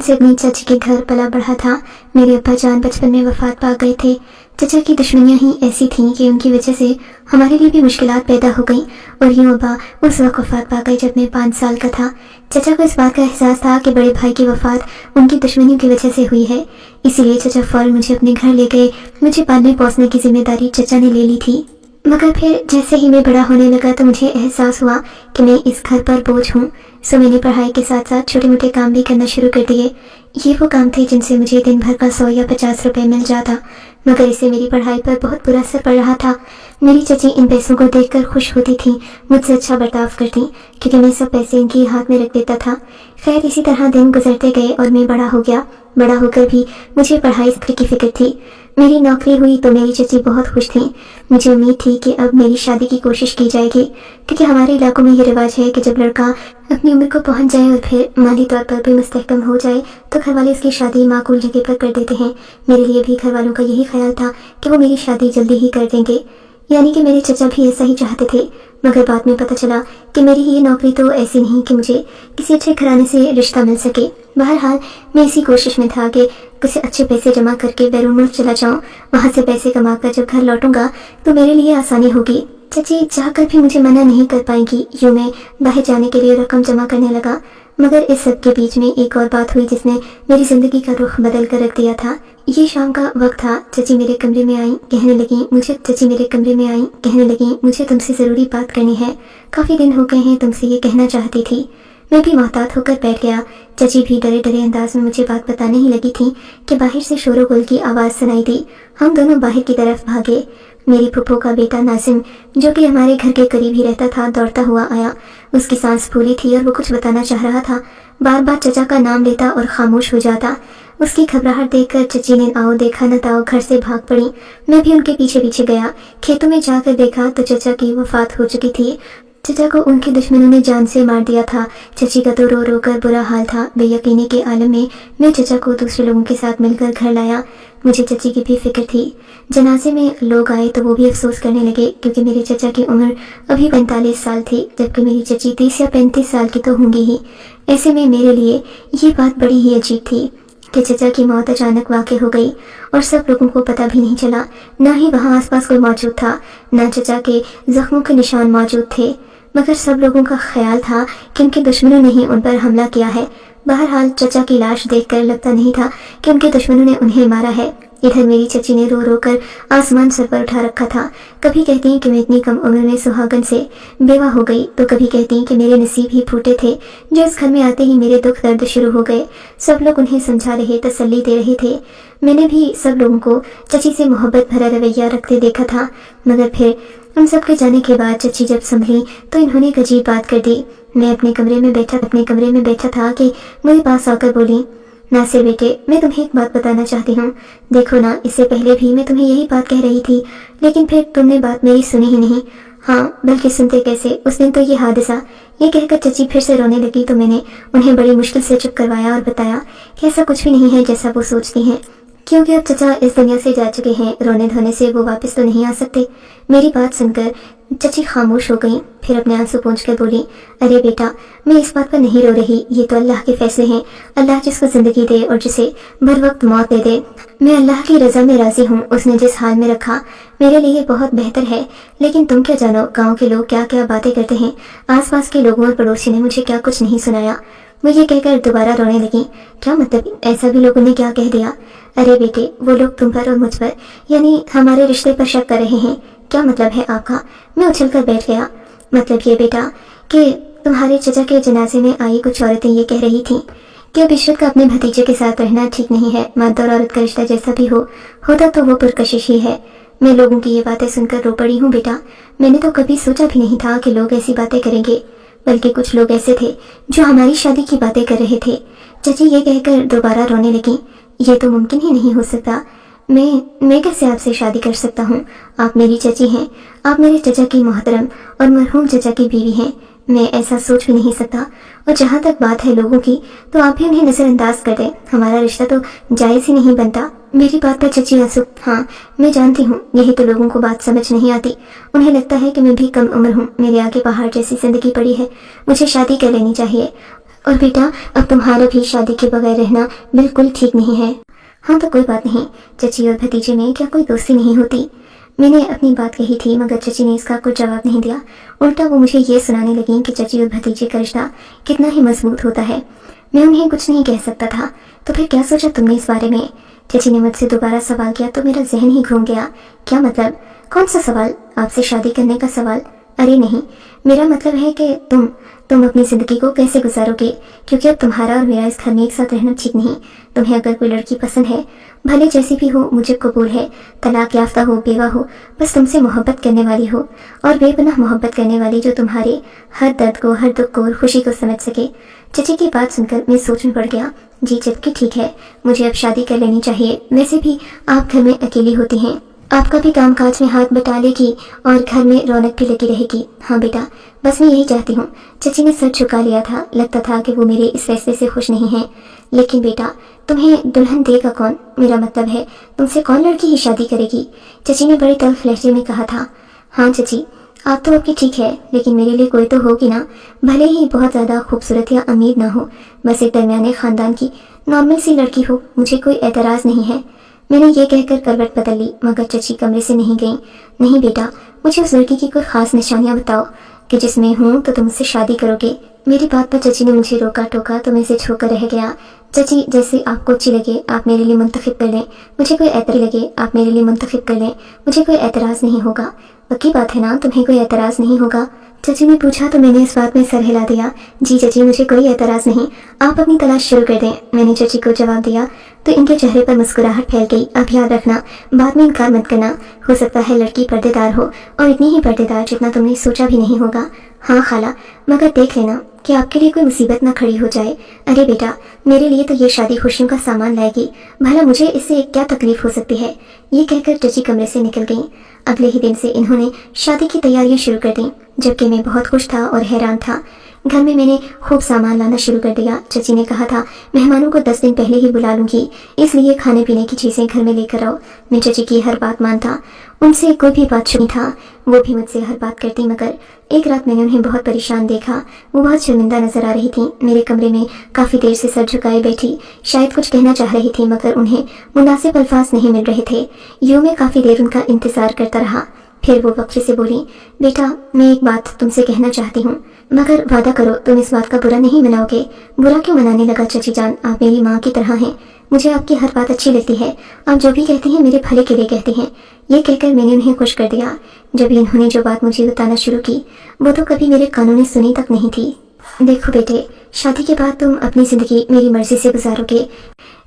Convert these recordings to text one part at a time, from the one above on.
से अपनी चाची के घर पला बढ़ा था। मेरे अब्बा जान बचपन में वफात पा गए थे। चचा की दुश्मनियां ही ऐसी थीं कि उनकी वजह से हमारे लिए भी मुश्किलात पैदा हो गईं और यूं अब्बा उस वक्त वफात पा गए जब मैं 5 साल का था। चचा को इस बात का एहसास था कि बड़े भाई की वफात उनकी दुश्मनियों की वजह से हुई है, इसीलिए चचा फौरन मुझे अपने घर ले गए। मुझे पालने पोसने की जिम्मेदारी चचा ने ले ली थी। मगर फिर जैसे ही मैं बड़ा होने लगा तो मुझे एहसास हुआ कि मैं इस घर पर बोझ हूँ। सो मैंने पढ़ाई के साथ साथ छोटे मोटे काम भी करना शुरू कर दिए। ये वो काम थे जिनसे मुझे दिन भर का 100 या 50 रुपए मिल जाता, मगर इससे मेरी पढ़ाई पर बहुत बुरा असर पड़ रहा था। मेरी चची इन पैसों को देखकर खुश होती थी, मुझसे अच्छा बर्ताव करती, क्योंकि मैं सब पैसे इनके हाथ में रख देता था। खैर इसी तरह दिन गुजरते गए और मैं बड़ा हो गया। बड़ा होकर भी मुझे पढ़ाई की फिक्र थी। मेरी नौकरी हुई तो मेरी चची बहुत खुश थी। मुझे उम्मीद थी कि अब मेरी शादी की कोशिश की जाएगी, क्योंकि हमारे इलाकों में ये रिवाज है कि जब लड़का अपनी उम्र को पहुंच जाए और फिर माली तौर पर भी मुस्तहकम हो जाए तो घर वाले उसकी शादी माकूल जगह पर कर देते हैं। मेरे लिए भी घर वालों का यही ख्याल था कि वो मेरी शादी जल्दी ही कर देंगे, यानी कि मेरे चचा भी ऐसा ही चाहते थे। मगर बाद में पता चला कि मेरी ये नौकरी तो ऐसी नहीं कि मुझे किसी अच्छे घराने से रिश्ता मिल सके। बहरहाल मैं इसी कोशिश में था कि कुछ अच्छे पैसे जमा करके बैरून मुल्क चला जाऊं। वहां से पैसे कमाकर जब घर लौटूंगा तो मेरे लिए आसानी होगी। चची चाहकर भी मुझे मना नहीं कर पाएंगी। यूं मैं बाहर जाने के लिए रकम जमा करने लगा। मगर इस सब के बीच में एक और बात हुई जिसने मेरी जिंदगी का रुख बदल कर रख दिया था। ये शाम का वक्त था। चची मेरे कमरे में आई, कहने लगी मुझे तुमसे ज़रूरी बात करनी है। काफ़ी दिन हो गए हैं तुमसे ये कहना चाहती थी। मैं भी मोहतात होकर बैठ गया। चची भी डरे डरे अंदाज में मुझे बात बताने ही लगी थी कि बाहर से शोर गुल की आवाज़ सुनाई दी। हम दोनों बाहर की तरफ भागे। मेरी फूफो का बेटा नासिम, जो कि हमारे घर के करीब ही रहता था, दौड़ता हुआ आया। उसकी सांस फूली थी और वो कुछ बताना चाह रहा था। बार बार चचा का नाम लेता और खामोश हो जाता। उसकी घबराहट देखकर चची ने आओ देखा न ताओ घर से भाग पड़ी। मैं भी उनके पीछे पीछे गया। खेतों में जाकर देखा तो चचा की वफात हो चुकी थी। चचा को उनके दुश्मनों ने जान से मार दिया था। चची का तो रो रो कर बुरा हाल था। बेयकीनी के आलम में मैं चचा को दूसरे लोगों के साथ मिलकर घर लाया। मुझे चची की भी फिक्र थी। जनाजे में लोग आए तो वो भी अफसोस करने लगे, क्योंकि मेरे चचा की उम्र अभी 45 साल थी, जबकि मेरी चची 30 या 35 साल की तो होंगी ही। ऐसे में मेरे लिए ये बात बड़ी ही अजीब थी कि चचा की मौत अचानक वाक़ई हो गई और सब लोगों को पता भी नहीं चला। ना ही वहाँ आसपास कोई मौजूद था, ना चचा के जख्मों के निशान मौजूद थे, मगर सब लोगों का ख्याल था कि उनके दुश्मनों ने ही उन पर हमला किया है। बहरहाल चचा की लाश देखकर लगता नहीं था कि उनके दुश्मनों ने उन्हें मारा है। इधर मेरी चची ने रो रो कर आसमान सर पर उठा रखा था। कभी कहती कि मैं इतनी कम उम्र में सुहागन से बेवा हो गई, तो कभी कहती कि मेरे नसीब ही फूटे थे जो इस घर में आते ही मेरे दुख दर्द शुरू हो गए। सब लोग उन्हें समझा रहे, तसल्ली दे रहे थे। मैंने भी सब लोगों को चची से मोहब्बत भरा रवैया रखते देखा था, मगर फिर उन सब के जाने के बाद चची जब संभली तो इन्होंने एक अजीब बात कर दी। मैं अपने कमरे में बैठा था कि मेरे पास आकर बोली, नासिर बेटे, मैं तुम्हें एक बात बताना चाहती हूँ। देखो ना, इससे पहले भी मैं तुम्हें यही बात कह रही थी, लेकिन फिर तुमने बात मेरी सुनी ही नहीं। हाँ, बल्कि सुनते कैसे, उस दिन तो ये हादसा। ये कहकर चची फिर से रोने लगी तो मैंने उन्हें बड़ी मुश्किल से चुप करवाया और बताया कि ऐसा कुछ भी नहीं है जैसा वो सोचती हैं, क्योंकि अब चचा इस दुनिया से जा चुके हैं। रोने धोने से वो वापस तो नहीं आ सकते। मेरी बात सुनकर चची खामोश हो गई, फिर अपने आंसू पोंछकर बोली, अरे बेटा, मैं इस बात पर नहीं रो रही। ये तो अल्लाह के फैसले हैं। अल्लाह जिसको जिंदगी दे और जिसे बर वक्त मौत दे दे। मैं अल्लाह की रजा में राजी हूँ। उसने जिस हाल में रखा मेरे लिए बहुत बेहतर है। लेकिन तुम क्या जानो गाँव के लोग क्या क्या बातें करते हैं। आसपास के लोगों और पड़ोसी ने मुझे क्या कुछ नहीं सुनाया। वो ये कहकर दोबारा रोने लगी। क्या मतलब, ऐसा भी लोगों ने क्या कह दिया? अरे बेटे, वो लोग तुम पर और मुझ पर, यानी हमारे रिश्ते पर शक कर रहे हैं। क्या मतलब है आपका? मैं उछलकर बैठ गया। मतलब ये बेटा कि तुम्हारे चचा के जनाजे में आई कुछ औरतें ये कह रही थीं कि अब इशरत का अपने भतीजे के साथ रहना ठीक नहीं है। मर्द और औरत का रिश्ता जैसा भी होता तो वो पुरकशिश ही है। मैं लोगों की ये बातें सुनकर रो पड़ी हूँ बेटा। मैंने तो कभी सोचा भी नहीं था कि लोग ऐसी बातें करेंगे, बल्कि कुछ लोग ऐसे थे जो हमारी शादी की बातें कर रहे थे। चची ये कहकर दोबारा रोने लगी। ये तो मुमकिन ही नहीं हो सकता। मैं कैसे आपसे शादी कर सकता हूँ? आप मेरी चची हैं। आप मेरे चचा की मोहतरम और मरहूम चचा की बीवी हैं। मैं ऐसा सोच भी नहीं सकता। और जहाँ तक बात है लोगों की, तो आप भी उन्हें नज़रअंदाज कर दें। हमारा रिश्ता तो जायज़ ही नहीं बनता। मेरी बात पर चची आंसू, हाँ मैं जानती हूँ, यही तो लोगों को बात समझ नहीं आती। उन्हें लगता है कि मैं भी कम उम्र हूँ, मेरे आगे पहाड़ जैसी जिंदगी पड़ी है, मुझे शादी कर लेनी चाहिए। और बेटा अब तुम्हारा भी शादी के बगैर रहना बिल्कुल ठीक नहीं है। हाँ तो कोई बात नहीं, चची और भतीजे में क्या कोई दोस्ती नहीं होती? मैंने अपनी बात कही थी मगर चची ने इसका कोई जवाब नहीं दिया। उल्टा वो मुझे ये सुनाने लगी कि चची और भतीजे का रिश्ता कितना ही मजबूत होता है। मैं उन्हें कुछ नहीं कह सकता था। तो फिर क्या सोचा तुमने इस बारे में? चची ने मुझसे दोबारा सवाल किया तो मेरा जहन ही घूम गया। क्या मतलब? कौन सा सवाल? आपसे शादी करने का सवाल? अरे नहीं, मेरा मतलब है कि तुम अपनी जिंदगी को कैसे गुजारोगे, क्योंकि अब तुम्हारा और मेरा इस घर में एक साथ रहना ठीक नहीं। तुम्हें अगर कोई लड़की पसंद है, भले जैसी भी हो मुझे कबूल है, तलाक याफ्ता हो, बेवा हो, बस तुमसे मोहब्बत करने वाली हो और बेपनाह मोहब्बत करने वाली, जो तुम्हारे हर दर्द को, हर दुख को और खुशी को समझ सके। चची की बात सुनकर मैं सोच में पड़ गया। जी चटकी ठीक है, मुझे अब शादी कर लेनी चाहिए। वैसे भी आप घर में अकेली होती हैं, आपका भी काम काज में हाथ बटा लेगी और घर में रौनक भी लगी रहेगी। हाँ बेटा, बस मैं यही चाहती हूँ। चची ने सर झुका लिया था। लगता था कि वो मेरे इस फैसले से खुश नहीं है। लेकिन बेटा, तुम्हें दुल्हन देगा कौन? मेरा मतलब है तुमसे कौन लड़की ही शादी करेगी? चची ने बड़े तल्ख लहजे में कहा था। हाँ चची, आप तो आपकी ठीक है, लेकिन मेरे लिए कोई तो होगी ना, भले ही बहुत ज़्यादा खूबसूरत या अमीर ना हो, बस एक दरमियाने ख़ानदान की नॉर्मल सी लड़की हो, मुझे कोई एतराज़ नहीं है। मैंने ये कहकर करवट बदल ली, मगर चची कमरे से नहीं गई। नहीं बेटा, मुझे उस लड़की की कोई ख़ास निशानियाँ बताओ कि जिसमें हूँ तो तुमसे शादी करोगे। मेरी बात पर चची ने मुझे रोका टोका तो मैं सिर छोड़कर रह गया। चची, जैसे आपको अच्छी लगे आप मेरे लिए मुंतखब कर लें, मुझे कोई एतराज़ लगे आप मेरे लिए मुंतखब कर लें, मुझे कोई एतराज़ नहीं होगा। पक्की बात है ना, तुम्हें कोई एतराज़ नहीं होगा? चची ने पूछा तो मैंने इस बात में सर हिला दिया। जी चची, मुझे कोई एतराज़ नहीं, आप अपनी तलाश शुरू कर दें। मैंने चची को जवाब दिया तो इनके चेहरे पर मुस्कुराहट फैल गई। अब याद रखना, बाद में इनकार मत करना। हो सकता है लड़की पर्देदार हो, और इतनी ही पर्देदार जितना तुमने सोचा भी नहीं होगा। हाँ खाला, मगर देख लेना कि आपके लिए कोई मुसीबत ना खड़ी हो जाए। अरे बेटा, मेरे लिए तो ये शादी खुशियों का सामान लाएगी, भला मुझे इससे क्या तकलीफ हो सकती है? ये कहकर चची कमरे से निकल गई। अगले ही दिन से इन्होंने शादी की तैयारियां शुरू कर दी, जबकि मैं बहुत खुश था और हैरान था। घर में मैंने खूब सामान लाना शुरू कर दिया। चची ने कहा था मेहमानों को 10 दिन पहले ही बुला लूंगी, इसलिए खाने पीने की चीज़ें घर में लेकर आओ। मैं चची की हर बात मानता, उनसे कोई भी बात छुपी था, वो भी मुझसे हर बात करती। मगर एक रात मैंने उन्हें बहुत परेशान देखा। वो बहुत शर्मिंदा नजर आ रही थी। मेरे कमरे में काफ़ी देर से सर झुकाए बैठी, शायद कुछ कहना चाह रही थी, मगर उन्हें मुनासिब अल्फाज नहीं मिल रहे थे। यूँ मैं काफ़ी देर उनका इंतज़ार करता रहा। फिर वो वक्फे से बोली, बेटा मैं एक बात तुमसे कहना चाहती हूँ, मगर वादा करो तुम इस बात का बुरा नहीं मनाओगे। बुरा क्यों मनाने लगा चची जान, आप मेरी माँ की तरह हैं, मुझे आपकी हर बात अच्छी लगती है, आप जो भी कहती हैं मेरे भले के लिए कहती हैं। ये कहकर मैंने उन्हें खुश कर दिया। जब इन्होंने जो बात मुझे बताना शुरू की वो तो कभी मेरे कानों ने सुनी तक नहीं थी। देखो बेटे, शादी के बाद तुम अपनी ज़िंदगी मेरी मर्जी से गुजारोगे,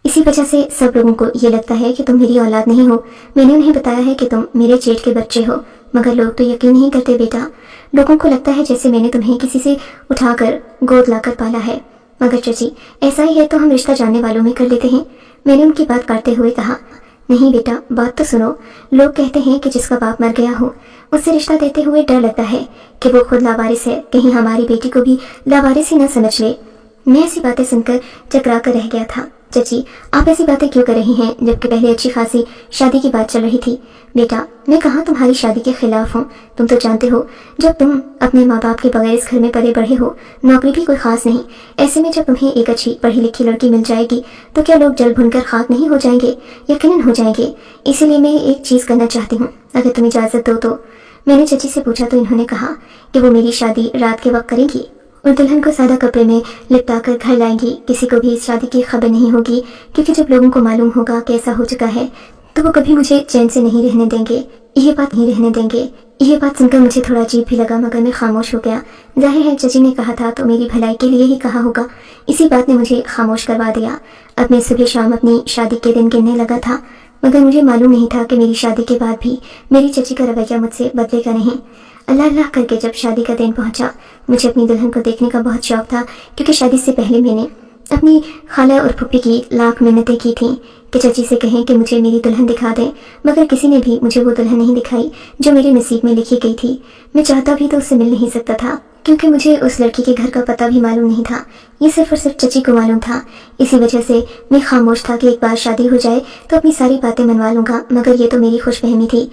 इसी वजह से सब लोगों को ये लगता है कि तुम मेरी औलाद नहीं हो। मैंने उन्हें बताया है कि तुम मेरे जेठ के बच्चे हो, मगर लोग तो यकीन नहीं करते बेटा। लोगों को लगता है जैसे मैंने तुम्हें किसी से उठाकर गोद लाकर पाला है। मगर चची, ऐसा ही है तो हम रिश्ता जानने वालों में कर लेते हैं। मैंने उनकी बात काटते हुए कहा। नहीं बेटा, बात तो सुनो। लोग कहते हैं कि जिसका बाप मर गया हो उससे रिश्ता देते हुए डर लगता है कि वो खुद लावारिस है, कहीं हमारी बेटी को भी लावारिस ही न समझ ले। मैं ऐसी बातें सुनकर चकरा कर रह गया था। चची, आप ऐसी बातें क्यों कर रही हैं जबकि पहले अच्छी खासी शादी की बात चल रही थी? बेटा, मैं कहाँ तुम्हारी शादी के खिलाफ हूँ। तुम तो जानते हो जब तुम अपने माँ बाप के बगैर इस घर में पले बढ़े हो, नौकरी भी कोई खास नहीं, ऐसे में जब तुम्हें एक अच्छी पढ़ी लिखी लड़की मिल जाएगी तो क्या लोग जल भुनकर खाक नहीं हो जाएंगे? यकीनन हो जाएंगे। इसीलिए मैं एक चीज़ करना चाहती हूँ, अगर तुम इजाज़त दो तो। मैंने चची से पूछा तो इन्होंने कहा कि वो मेरी शादी रात के वक्त करेंगी और दुल्हन को सादा कपड़े में लिपटा कर घर लाएंगी। किसी को भी इस शादी की खबर नहीं होगी, क्योंकि जब लोगों को मालूम होगा कि ऐसा हो चुका है तो वो कभी मुझे चैन से नहीं रहने देंगे। ये बात नहीं रहने देंगे। ये बात सुनकर मुझे थोड़ा अजीब भी लगा, मगर मैं खामोश हो गया। जाहिर है चची ने कहा था तो मेरी भलाई के लिए ही कहा होगा। इसी बात ने मुझे खामोश करवा दिया। अब मैं सुबह शाम अपनी शादी के दिन गिनने लगा था, मगर मुझे मालूम नहीं था कि मेरी शादी के बाद भी मेरी चची का रवैया मुझसे बदलेगा नहीं। अल्लाह अल्लाह करके जब शादी का दिन पहुंचा, मुझे अपनी दुल्हन को देखने का बहुत शौक था, क्योंकि शादी से पहले मैंने अपनी खाला और फूफी की लाख मिन्नतें की थीं कि चची से कहें कि मुझे मेरी दुल्हन दिखा दें, मगर किसी ने भी मुझे वो दुल्हन नहीं दिखाई जो मेरे नसीब में लिखी गई थी। मैं चाहता भी तो उससे मिल नहीं सकता था, क्योंकि मुझे उस लड़की के घर का पता भी मालूम नहीं था। ये सिर्फ और सिर्फ चची को मालूम था। इसी वजह से मैं खामोश था कि एक बार शादी हो जाए तो अपनी सारी बातें मनवा लूँगा, मगर ये तो मेरी खुशफहमी थी।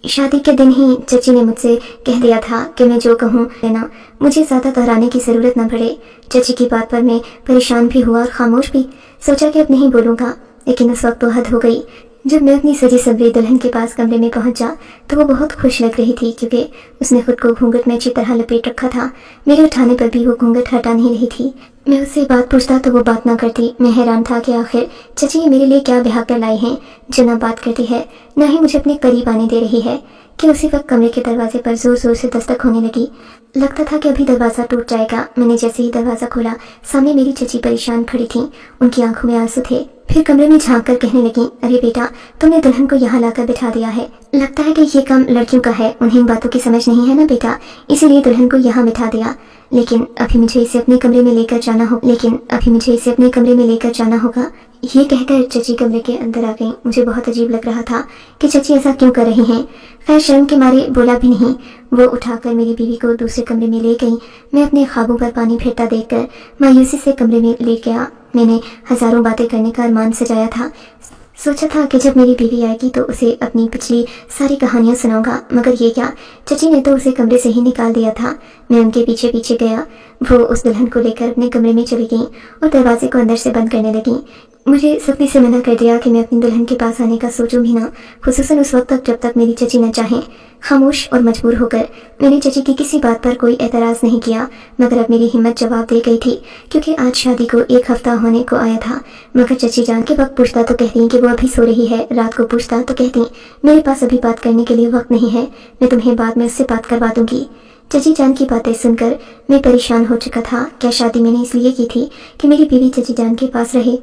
शादी के दिन ही चची ने मुझसे कह दिया था कि मैं जो कहूँ लेना, मुझे ज़्यादा दोहराने की ज़रूरत न पड़े। चची की बात पर मैं परेशान भी हुआ और खामोश भी। सोचा कि अब नहीं बोलूँगा, लेकिन उस वक्त तो हद हो गई। जब मैं अपनी सजी सवरी दुल्हन के पास कमरे में पहुंचा तो वो बहुत खुश लग रही थी, क्योंकि उसने खुद को घूंघट में अच्छी तरह लपेट रखा था। मेरे उठाने पर भी वो घूंघट हटा नहीं रही थी। मैं उससे बात पूछता तो वो बात ना करती। मैं हैरान था कि आखिर चची ये मेरे लिए क्या ब्याह कर लाई हैं जो ना बात करती है, ना ही मुझे अपने करीब आने दे रही है। कि उसी वक्त कमरे के दरवाजे पर जोर जोर से दस्तक होने लगी। लगता था कि अभी दरवाज़ा टूट जाएगा। मैंने जैसे ही दरवाज़ा खोला, सामने मेरी चची परेशान खड़ी थी। उनकी आंखों में आंसू थे। फिर कमरे में झांक कर कहने लगी, अरे बेटा, तुमने दुल्हन को यहाँ लाकर बिठा दिया है। लगता है कि ये काम लड़कियों का है, उन्हें इन बातों की समझ नहीं है ना बेटा, इसीलिए दुल्हन को यहाँ बिठा दिया। लेकिन अभी मुझे इसे अपने कमरे में लेकर जाना होगा। ये कहकर चची कमरे के अंदर आ गई। मुझे बहुत अजीब लग रहा था कि चची ऐसा क्यों कर रही हैं। खैर शर्म के मारे बोला भी नहीं। वो उठाकर मेरी बीवी को दूसरे कमरे में ले गई। मैं अपने ख्वाबों पर पानी फेरता देखकर मायूसी से कमरे में लेट गया। मैंने हजारों बातें करने का अरमान सजाया था। सोचा था कि जब मेरी बीवी आएगी तो उसे अपनी पिछली सारी कहानियां सुनाऊंगा, मगर ये क्या, चची ने तो उसे कमरे से ही निकाल दिया था। मैं उनके पीछे पीछे गया। वो उस दुल्हन को लेकर अपने कमरे में चली गई और दरवाजे को अंदर से बंद करने लगी। मुझे सख्ती से मना कर दिया कि मैं अपनी दुल्हन के पास आने का सोचूं भी ना, खुसूसन उस वक्त तक जब तक मेरी चची न चाहें। खामोश और मजबूर होकर मैंने चची की किसी बात पर कोई एतराज़ नहीं किया, मगर अब मेरी हिम्मत जवाब दे गई थी, क्योंकि आज शादी को 1 हफ्ता होने को आया था। मगर चची जान के वक्त पूछता तो कहती कि वो अभी सो रही है, रात को पूछता तो कहती मेरे पास अभी बात करने के लिए वक्त नहीं है, मैं तुम्हें बाद में उससे बात करवा दूंगी। चची जान की बातें सुनकर मैं परेशान हो चुका था। क्या शादी मैंने इसलिए की थी कि मेरी बीवी चची जान के पास रहे,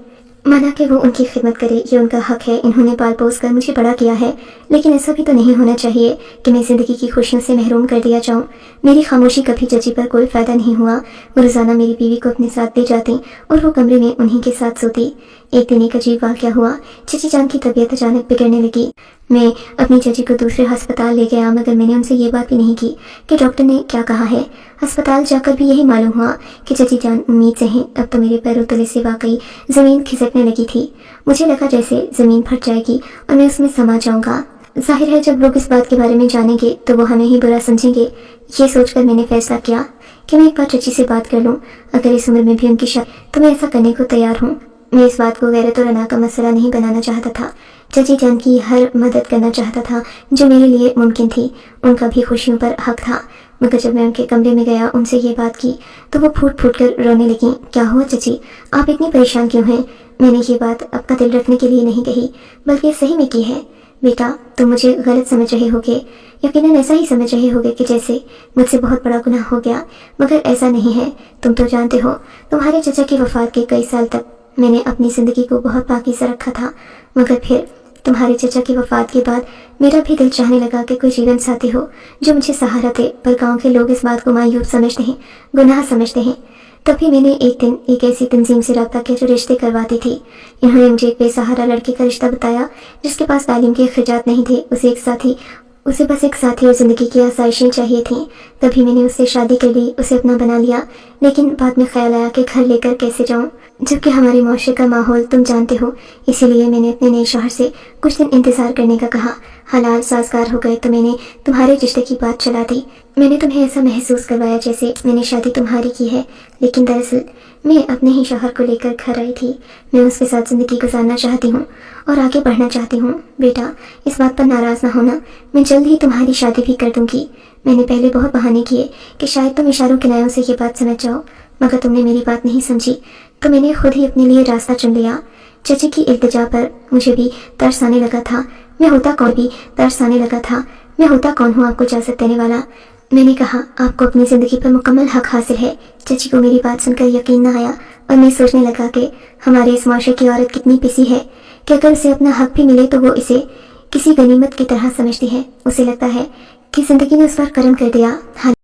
माना कि वो उनकी खिदमत करे, ये उनका हक है। इन्होंने पाल पोस कर मुझे बड़ा किया है, लेकिन ऐसा भी तो नहीं होना चाहिए कि मैं ज़िंदगी की खुशियों से महरूम कर दिया जाऊं। मेरी खामोशी कभी चची पर कोई फ़ायदा नहीं हुआ। वो रोज़ाना मेरी बीवी को अपने साथ ले जाती और वो कमरे में उन्हीं के साथ सोती। एक दिन एक अजीब वाक़या हुआ। चची जान की तबीयत अचानक बिगड़ने लगी। मैं अपनी चची को दूसरे अस्पताल ले गया, मगर मैंने उनसे ये बात भी नहीं की कि डॉक्टर ने क्या कहा है। अस्पताल जाकर भी यही मालूम हुआ कि चची जान उम्मीद से हैं। अब तो मेरे पैरों तले से वाकई ज़मीन खिसकने लगी थी। मुझे लगा जैसे ज़मीन फट जाएगी और मैं उसमें समा जाऊंगा। जाहिर है जब लोग इस बात के बारे में जानेंगे तो वो हमें ही बुरा समझेंगे। ये सोचकर मैंने फैसला किया कि मैं एक बार चची से बात कर लूँ। अगर इस उम्र में भी उनकी शक, तो मैं ऐसा करने को तैयार हूँ। मैं इस बात को गैरत और अना का मसला नहीं बनाना चाहता था। चची जान की हर मदद करना चाहता था जो मेरे लिए मुमकिन थी। उनका भी खुशियों पर हक था। मगर जब मैं उनके कमरे में गया, उनसे ये बात की, तो वो फूट फूट कर रोने लगी। क्या हुआ चची, आप इतनी परेशान क्यों हैं? मैंने ये बात अपना दिल रखने के लिए नहीं कही, बल्कि सही में की है। बेटा, तुम मुझे गलत समझ रहे होगे, यकीनन ऐसा ही समझ रहे होगे कि जैसे मुझसे बहुत बड़ा गुनाह हो गया, मगर ऐसा नहीं है। तुम तो जानते हो, तुम्हारे चचा की वफात के कई साल तक मैंने अपनी ज़िंदगी को बहुत पाकीज़ा रखा था, मगर फिर तुम्हारे चचा की वफात के बाद मेरा भी दिल चाहने लगा कि कोई जीवन साथी हो जो मुझे सहारा दे। पर गांव के लोग इस बात को मायूब समझते हैं, गुनाह समझते हैं। तभी मैंने एक दिन एक ऐसी तंजीम से रब्ता किया जो रिश्ते करवाती थी। इन्होंने मुझे एक बेसहारा लड़के का रिश्ता बताया जिसके पास तालीम के अखराजात नहीं थे। उसे बस एक साथी और ज़िंदगी की आसाइशें चाहिए थीं। तभी मैंने उससे शादी कर ली, उसे अपना बना लिया। लेकिन बाद में ख्याल आया कि घर लेकर कैसे जाऊं, जबकि हमारे माशरे का माहौल तुम जानते हो। इसीलिए मैंने अपने नए शौहर से कुछ दिन इंतज़ार करने का कहा। हालात साजगार हो गए तो मैंने तुम्हारे रिश्ते की बात चला दी। मैंने तुम्हें ऐसा महसूस करवाया जैसे मैंने शादी तुम्हारी की है, लेकिन दरअसल मैं अपने ही शौहर को लेकर घर आई थी। मैं उसके साथ ज़िंदगी गुजारना चाहती हूँ और आगे बढ़ना चाहती हूँ। बेटा, इस बात पर नाराज़ ना होना, मैं जल्द ही तुम्हारी शादी भी कर दूँगी। मैंने पहले बहुत बहाने किए कि शायद तुम इशारों किनारों से ये बात समझ जाओ, मगर तुमने मेरी बात नहीं समझी, तो मैंने खुद ही अपने लिए रास्ता चुन लिया। चची की इल्तिजा पर मुझे भी तरस आने लगा था। मैं होता कौन हूँ आपको इजाज़त देने वाला? मैंने कहा, आपको अपनी ज़िंदगी पर मुकम्मल हक हासिल है। चची को मेरी बात सुनकर यकीन न आया और मैं सोचने लगा कि हमारे इस माशरे की औरत कितनी पिसी है कि अगर उसे अपना हक भी मिले तो वो इसे किसी गनीमत की तरह समझती है। उसे लगता है कि ज़िंदगी ने उस पर करम कर दिया।